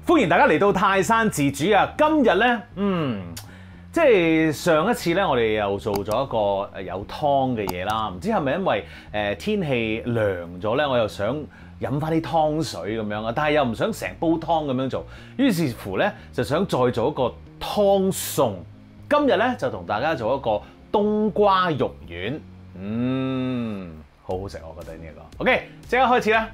歡迎大家嚟到泰山自煮啊！今日咧，即係上一次咧，我哋又做咗一個有湯嘅嘢啦。唔知係咪因為天氣涼咗咧，我又想飲翻啲湯水咁樣啊，但係又唔想成煲湯咁樣做，於是乎咧就想再做一個湯餸。今日咧就同大家做一個冬瓜肉丸，好好食我覺得呢個。OK， 即刻開始啦！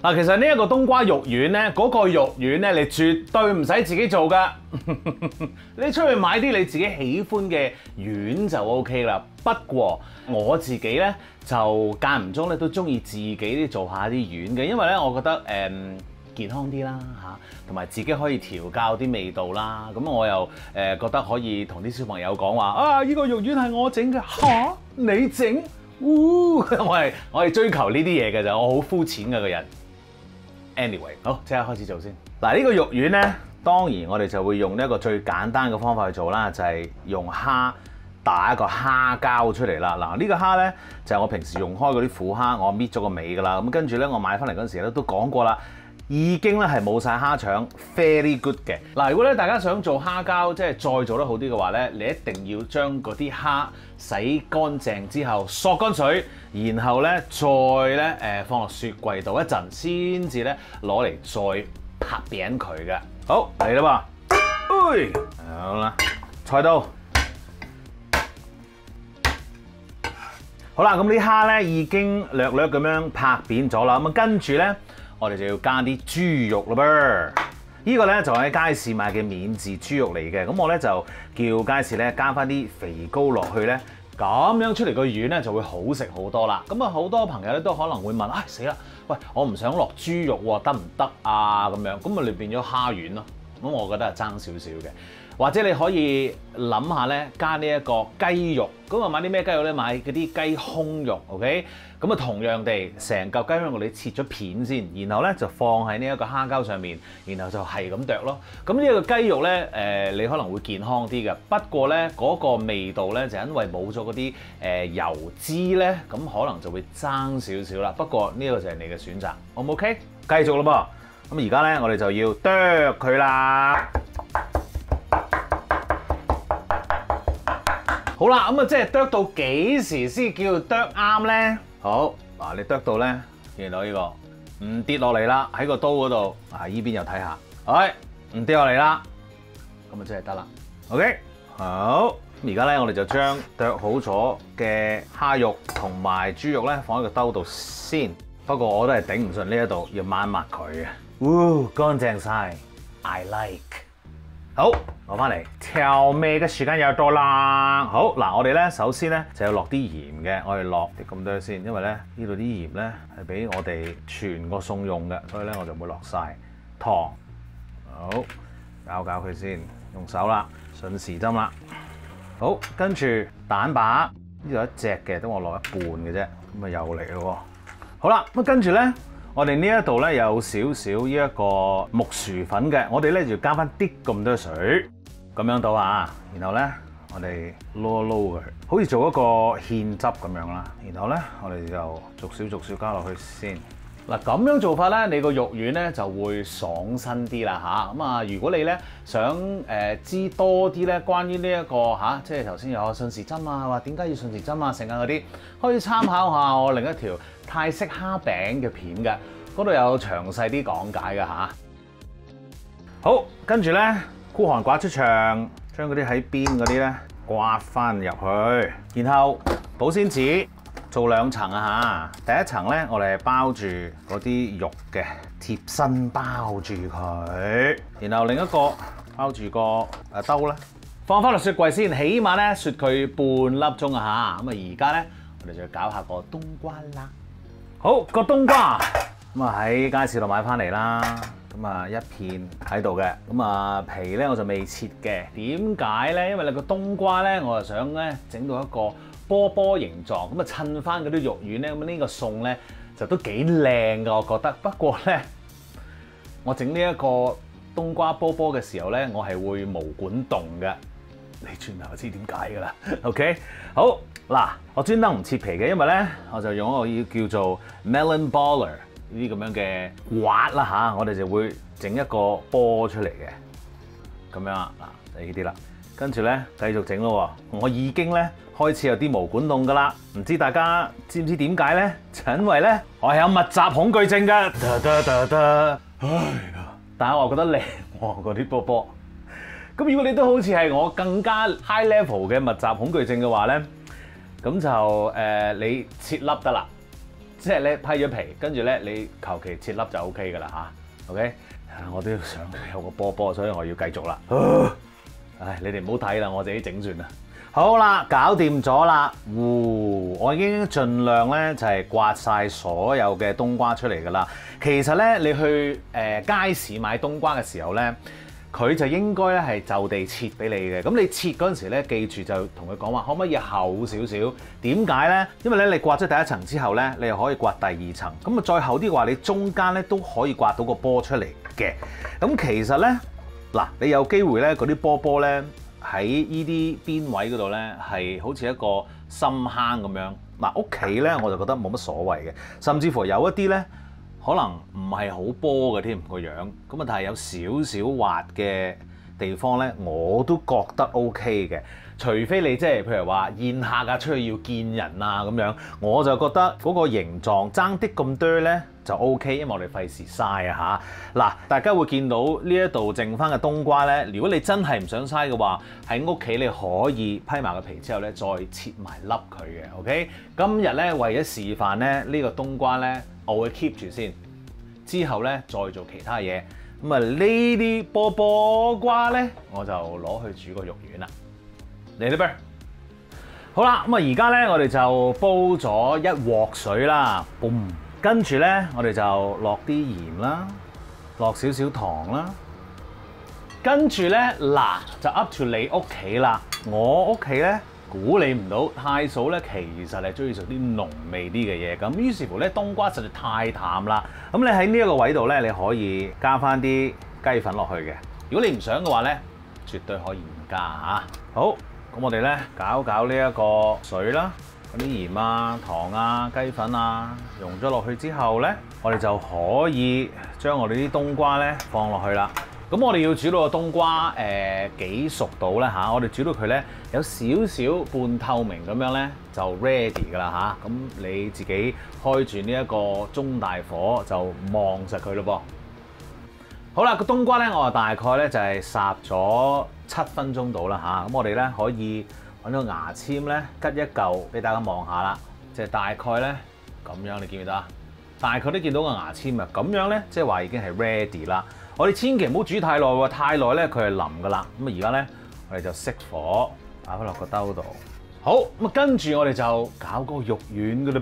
嗱，其實呢一個冬瓜肉丸咧，嗰個肉丸咧，你絕對唔使自己做噶，你出去買啲你自己喜歡嘅丸就 OK 啦。不過我自己咧就間唔中咧都中意自己啲做下啲丸嘅，因為咧我覺得健康啲啦嚇，同埋自己可以調校啲味道啦。咁我又覺得可以同啲小朋友講話啊，呢個肉丸係我整嘅嚇，你整？我係追求呢啲嘢嘅咋，我好膚淺嘅個人。Anyway， 好，即刻開始做先。嗱，呢個肉丸咧，當然我哋就會用呢一個最簡單嘅方法去做啦，就係用蝦打一個蝦膠出嚟啦。嗱，呢個蝦咧就係我平時用開嗰啲虎蝦，我搣咗個尾㗎啦。咁跟住咧，我買翻嚟嗰陣時咧都講過啦，已經咧係冇晒蝦腸 ，very good 嘅。嗱，如果咧大家想做蝦膠，即係再做得好啲嘅話咧，你一定要將嗰啲蝦洗乾淨之後索乾水，然後咧再咧放落雪櫃度一陣，先至咧攞嚟再拍餅佢嘅。好，嚟啦噃，好啦，菜刀，好啦，咁啲蝦咧已經略略咁樣拍扁咗啦，咁跟住咧我哋就要加啲豬肉啦噃。呢個咧就喺街市買嘅免治豬肉嚟嘅，咁我咧就叫街市咧加翻啲肥膏落去咧，咁樣出嚟個丸咧就會好食好多啦。咁啊好多朋友咧都可能會問，唉死啦，喂我唔想落豬肉喎，得唔得啊？咁樣咁咪你變咗蝦丸咯。咁我覺得係爭少少嘅。或者你可以諗下咧，加呢一個雞肉，咁啊買啲咩雞肉咧？買嗰啲雞胸肉 ，OK？咁啊同樣地，成嚿雞胸肉你切咗片先，然後咧就放喺呢一個蝦膠上面，然後就係咁剁咯。咁呢一個雞肉咧，你可能會健康啲嘅，不過咧嗰個味道咧就因為冇咗嗰啲油脂咧，咁可能就會爭少少啦。不過呢個就係你嘅選擇，好唔 OK？繼續咯噃，咁而家咧我哋就要剁佢啦。好啦，咁啊，即係剁到幾時先叫剁啱咧？好，嗱，你剁到咧，見到呢個唔跌落嚟啦，喺個刀嗰度，依邊又睇下，好，唔跌落嚟啦，咁啊，即係得啦。OK， 好，而家咧，我哋就將剁好咗嘅蝦肉同埋豬肉咧，放喺個兜度先。不過我都係頂唔順呢一度，要抹一抹佢嘅。乾淨晒 ，I like。好，攞翻嚟調味嘅時間又到啦。好嗱，我哋咧首先咧就要落啲鹽嘅，我哋落啲咁多先，因為咧呢度啲鹽咧係俾我哋全個餸用嘅，所以咧我就唔會落晒糖。好，攪佢先，用手啦，順時針啦。好，跟住蛋白呢度一隻嘅，等我落一半嘅啫，咁啊又嚟咯。好啦，咁跟住咧。我哋呢一度咧有少少呢一個木薯粉嘅，我哋咧就加翻啲咁多水，咁樣到啊。然後咧我哋撈一撈佢，好似做一個芡汁咁樣啦。然後咧我哋就逐少加落去先。嗱，咁樣做法咧，你個肉丸咧就會爽身啲啦嚇。咁啊，如果你咧想知多啲咧關於呢一個即係頭先有順時針啊，話點解要順時針啊，成啊嗰啲，可以參考下我另一條泰式蝦餅嘅片嘅，嗰度有詳細啲講解嘅嚇。好，跟住咧孤寒刮出腸，將嗰啲喺邊嗰啲咧刮翻入去，然後保鮮紙。做兩層啊嚇，第一層咧，我哋係包住嗰啲肉嘅，貼身包住佢，然後另一個包住個兜咧，放翻落雪櫃先，起碼咧雪佢半粒鐘啊嚇。咁啊而家咧，我哋就要搞下個冬瓜啦。好，個冬瓜咁啊喺街市度買翻嚟啦，咁啊一片喺度嘅，咁啊皮咧我就未切嘅。點解咧？因為你個冬瓜咧，我就想咧整到一個波波形狀，咁啊襯翻嗰啲肉丸咧，咁呢個餸咧就都幾靚㗎，我覺得。不過咧，我整呢一個冬瓜波波嘅時候咧，我係會毛管動嘅。你轉頭就知點解㗎啦。OK， 好嗱，我專登唔切皮嘅，因為咧我就用一個要叫做 melon baller 呢啲咁樣嘅滑啦嚇，我哋就會整一個波出嚟嘅，咁樣啊嗱，呢啲啦，跟住咧繼續整咯喎，我已經咧開始有啲毛管戙噶啦，唔知大家知唔知點解咧？就因為咧我係有密集恐懼症㗎，唉呀！但係我覺得靚喎嗰啲波波。咁如果你都好似係我更加 high level 嘅密集恐懼症嘅話咧，咁就你切粒得啦，即係咧批咗皮，跟住咧你求其切粒就 OK 噶啦嚇 ，OK？ 我都要想有個波波，所以我要繼續啦。唉，你哋唔好睇啦，我自己整算啦。好啦，搞掂咗啦，我已經盡量咧就係刮晒所有嘅冬瓜出嚟噶啦。其實咧，你去街市買冬瓜嘅時候咧，佢就應該咧係就地切俾你嘅。咁你切嗰陣時咧，記住就同佢講話，可唔可以厚少少？點解咧？因為咧你刮咗第一層之後咧，你又可以刮第二層。咁啊再厚啲嘅話，你中間咧都可以刮到個波出嚟嘅。咁其實咧，嗱，你有機會咧嗰啲波波咧喺呢啲邊位嗰度咧係好似一個深坑咁樣。嗱，屋企咧我就覺得冇乜所謂嘅，甚至乎有一啲咧，可能唔係好波嘅添個樣，咁啊但係有少少滑嘅地方咧，我都覺得 OK 嘅。除非你即係譬如話宴客啊，出去要見人啊咁樣，我就覺得嗰個形狀爭啲咁多咧就 OK，因為我哋費事嘥啊嚇。嗱，大家會見到呢一度剩翻嘅冬瓜咧，如果你真係唔想嘥嘅話，喺屋企你可以批埋個皮之後咧，再切埋粒佢嘅。OK， 今日咧為咗示範咧呢個冬瓜咧，我會 keep 住先，之後咧再做其他嘢。咁啊呢啲波波瓜咧，我就攞去煮個肉丸啦。嚟啦噃！好啦，咁啊而家咧我哋就煲咗一鑊水啦，嘣！跟住咧我哋就落啲鹽啦，落少少糖啦，跟住咧嗱就 up to 你屋企啦。我屋企咧估你唔到，太嫂咧其實係中意食啲濃味啲嘅嘢，咁於是乎咧冬瓜實在太淡啦。咁你喺呢一個位度咧，你可以加翻啲雞粉落去嘅。如果你唔想嘅話咧，絕對可以唔加嚇。好。咁我哋咧搞呢一個水啦，嗰啲鹽啊、糖啊、雞粉啊溶咗落去之後咧，我哋就可以將我哋啲冬瓜咧放落去啦。咁我哋要煮到個冬瓜幾熟到咧嚇，我哋煮到佢咧有少少半透明咁樣咧就 ready 噶啦嚇。咁你自己開住呢一個中大火就望實佢咯噃。好啦，個冬瓜咧我大概咧就係烚咗7分鐘到啦嚇，咁我哋咧可以揾個牙籤咧吉一嚿俾大家望下啦，即係大概咧咁樣，你見唔見到啊？大概都見到個牙籤啊，咁樣咧即係話已經係 ready 啦。我哋千祈唔好煮太耐喎，太耐咧佢係腍噶啦。咁啊而家咧我哋就熄火，擺翻落個兜度。好，咁啊跟住我哋就搞嗰個肉丸噶啦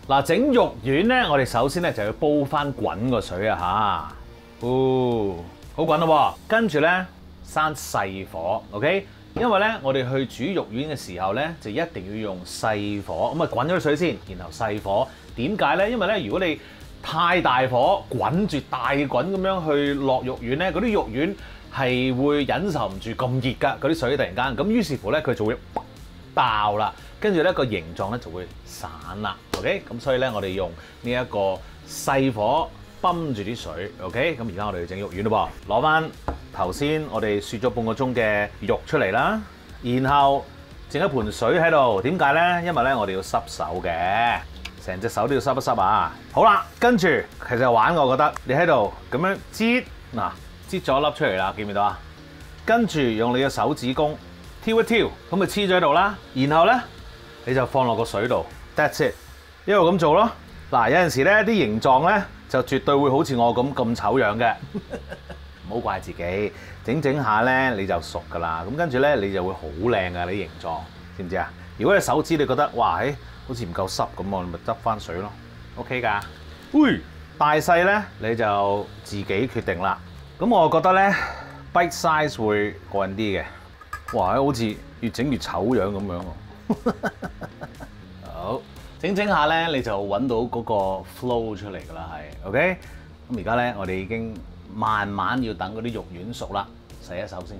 噃。嗱，整肉丸咧，我哋首先咧就要煲翻滾個水啊嚇。好滾咯喎，跟住咧閂細火 ，OK？ 因為咧我哋去煮肉丸嘅時候咧，就一定要用細火，咁啊滾咗水先，然後細火。點解咧？因為咧如果你太大火滾住大滾咁樣去落肉丸咧，嗰啲肉丸係會忍受唔住咁熱㗎，嗰啲水突然間，咁於是乎咧佢就會爆啦，跟住咧個形狀咧就會散啦 ，OK？ 咁所以咧我哋用呢一個細火。泵住啲水 ，OK， 咁而家我哋要整肉丸咯噃，攞翻頭先我哋雪咗半個鐘嘅肉出嚟啦，然後整一盤水喺度，點解咧？因為咧我哋要濕手嘅，成隻手都要濕一濕啊！好啦，跟住其實玩我覺得你喺度咁樣擠，嗱擠咗一粒出嚟啦，見唔見到啊？跟住用你嘅手指公挑一挑，咁咪黐咗喺度啦，然後咧你就放落個水度 ，that's it， 一路咁做咯。嗱，有陣時咧啲形狀咧。就絕對會好似我咁醜樣嘅，唔好怪自己，整下咧你就熟噶啦。咁跟住咧你就會好靚噶啲形狀，知唔知啊？如果你手指你覺得哇，好似唔夠濕咁，我咪執翻水咯 ，OK 㗎。喂，大細咧你就自己決定啦。咁我覺得咧 bite size 會過癮啲嘅。哇，好似越整越醜樣咁樣喎。好。整下咧，你就揾到嗰個 flow 出嚟㗎啦，係 OK。咁而家咧，我哋已經慢慢要等嗰啲肉丸熟啦，洗一手先。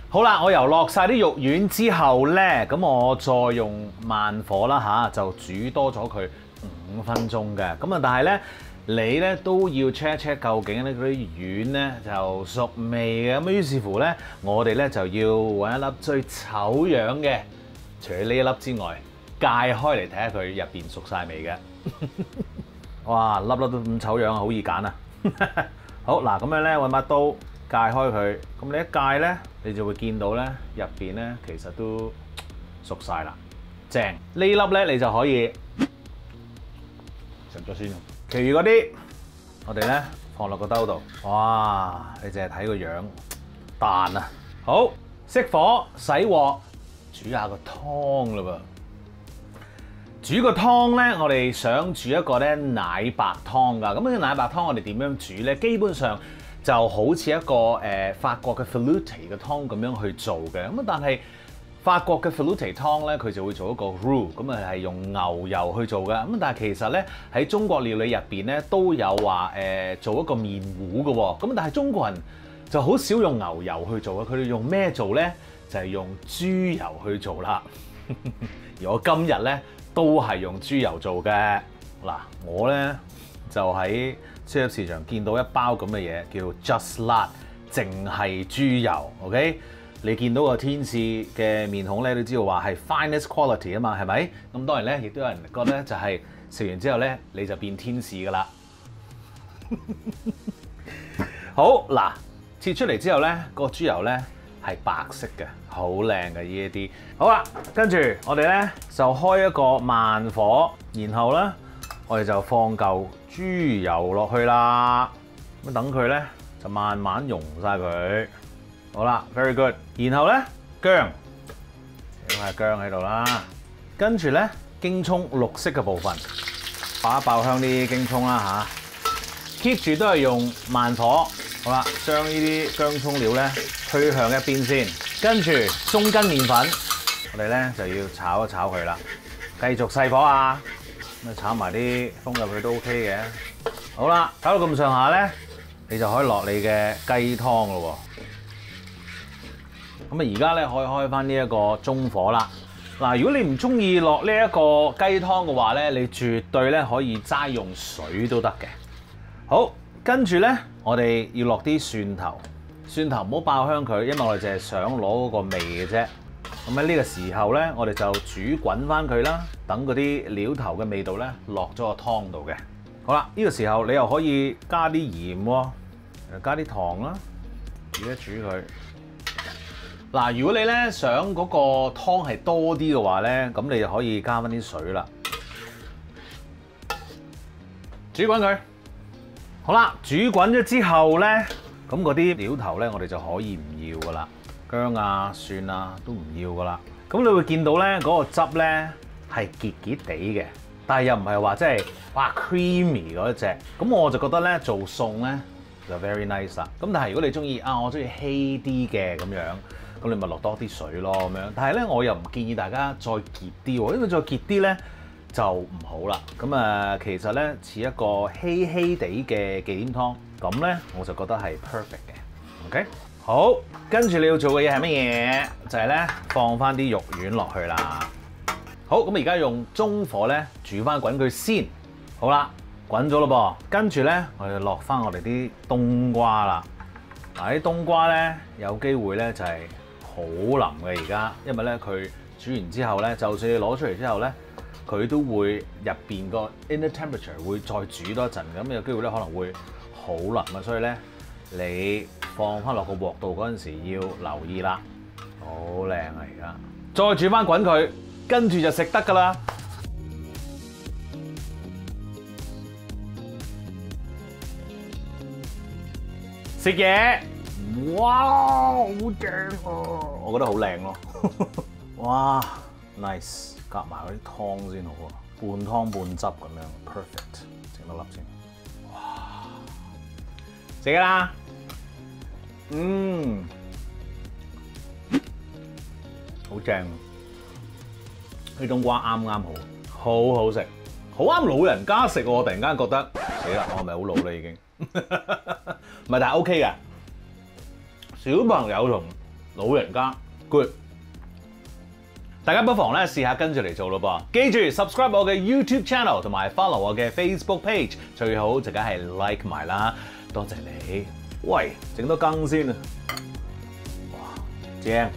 好啦，我由落晒啲肉丸之後咧，咁我再用慢火啦嚇，就煮多咗佢5分鐘嘅。咁啊，但係咧你咧都要 check 一 check 究竟咧嗰啲丸咧就熟未嘅。咁於是乎咧，我哋咧就要揾一粒最醜樣嘅，除咗呢一粒之外，解開嚟睇下佢入邊熟晒未嘅。哇，粒粒都咁醜樣啊，好易揀啊！好嗱，咁樣咧揾把刀解開佢，咁你一解咧，你就會見到咧入邊咧其實都熟晒啦，正呢粒咧你就可以食咗先。其餘嗰啲我哋咧放落個兜度。哇！你淨係睇個樣彈啊！好，熄火洗鑊，煮下個湯嘞噃。煮個湯咧，我哋想煮一個咧奶白湯㗎。咁呢個奶白湯我哋點樣煮咧？基本上就好似一個法國嘅 velouté 嘅湯咁樣去做嘅。咁但係法國嘅 velouté 湯咧，佢就會做一個 roux，咁啊係用牛油去做嘅。咁但係其實咧喺中國料理入邊咧都有話做一個麵糊嘅喎。咁但係中國人就好少用牛油去做嘅，佢哋用咩做咧？就係用豬油去做啦。而我今日咧都係用豬油做嘅。嗱，我咧就喺超級市場見到一包咁嘅嘢，叫 Just 辣，淨係豬油。OK， 你見到個天使嘅面孔咧，都知道話係 finest quality 啊嘛，係咪？咁當然咧，亦都有人覺得就係食完之後咧，你就變天使噶啦。好嗱，切出嚟之後咧，個豬油咧係白色嘅，好靚嘅呢一啲。好啦，跟住我哋咧就開一個慢火，然後咧我哋就放嚿豬油落去啦。咁等佢咧就慢慢溶晒佢。好啦 ，very good。然後咧薑，整下薑喺度啦。跟住咧京葱綠色嘅部分，爆一爆香啲京葱啦嚇。keep 住都係用慢火。好啦，將呢啲薑葱料咧推向一邊先，跟住中筋麵粉，我哋咧就要炒一炒佢啦。繼續細火啊，咁啊炒埋啲風入去都 OK 嘅。好啦，炒到咁上下咧，你就可以落你嘅雞湯咯喎。咁啊，而家咧可以開翻呢一個中火啦。嗱，如果你唔中意落呢一個雞湯嘅話咧，你絕對咧可以齋用水都得嘅。好。跟住咧，我哋要落啲蒜頭，蒜頭唔好爆香佢，因為我哋淨係想攞嗰個味嘅啫。咁喺呢個時候咧，我哋就煮滾翻佢啦，等嗰啲料頭嘅味道咧落咗個湯度嘅。好啦，呢個時候你又可以加啲鹽喎，加啲糖啦，煮一煮佢。嗱，如果你咧想嗰個湯係多啲嘅話咧，咁你就可以加翻啲水啦，煮滾佢。好啦，煮滾咗之後咧，咁嗰啲料頭咧，我哋就可以唔要噶啦，薑啊、蒜啊都唔要噶啦。咁你會見到咧，嗰個汁咧係結結地嘅，但係又唔係話即係哇 creamy 嗰一隻。咁我就覺得咧做餸咧就 very nice 啦。咁但係如果你中意我中意稀啲嘅咁樣，咁你咪落多啲水咯咁樣。但係咧我又唔建議大家再結啲喎，因為再結啲咧就唔好啦。咁啊，其實咧似一個稀稀地嘅忌廉湯，咁咧我就覺得係 perfect 嘅。OK， 好，跟住你要做嘅嘢係乜嘢？就係咧放翻啲肉丸落去啦。好，咁而家用中火咧煮翻滾佢先。好啦，滾咗咯噃，跟住咧我哋落翻我哋啲冬瓜啦。嗱，啲冬瓜咧有機會咧就係好腍嘅而家，因為咧佢煮完之後咧，就算你攞出嚟之後咧，佢都會入邊個 inner temperature 會再煮多一陣，咁有機會咧可能會好腍啊，所以咧你放翻落個鑊度嗰陣時要留意啦。好靚啊！而家再煮翻滾佢，跟住就食得㗎啦。食嘢，哇，好正啊！我覺得好靚咯，哇 ，nice， 夾埋嗰啲湯先好啊，半湯半汁咁樣 ，perfect， 整多粒先，哇，食啦，好正，呢冬瓜啱啱好，好好食，好啱老人家食喎，我突然間覺得，死啦，我係咪好老啦已經？唔係，但係 OK 嘅，小朋友同老人家 good。大家不妨咧試下跟住嚟做咯噃。記住 subscribe 我嘅 YouTube channel 同埋 follow 我嘅 Facebook page， 最好就梗係 like 埋啦。多謝你。喂，整多羹先啊！哇，正！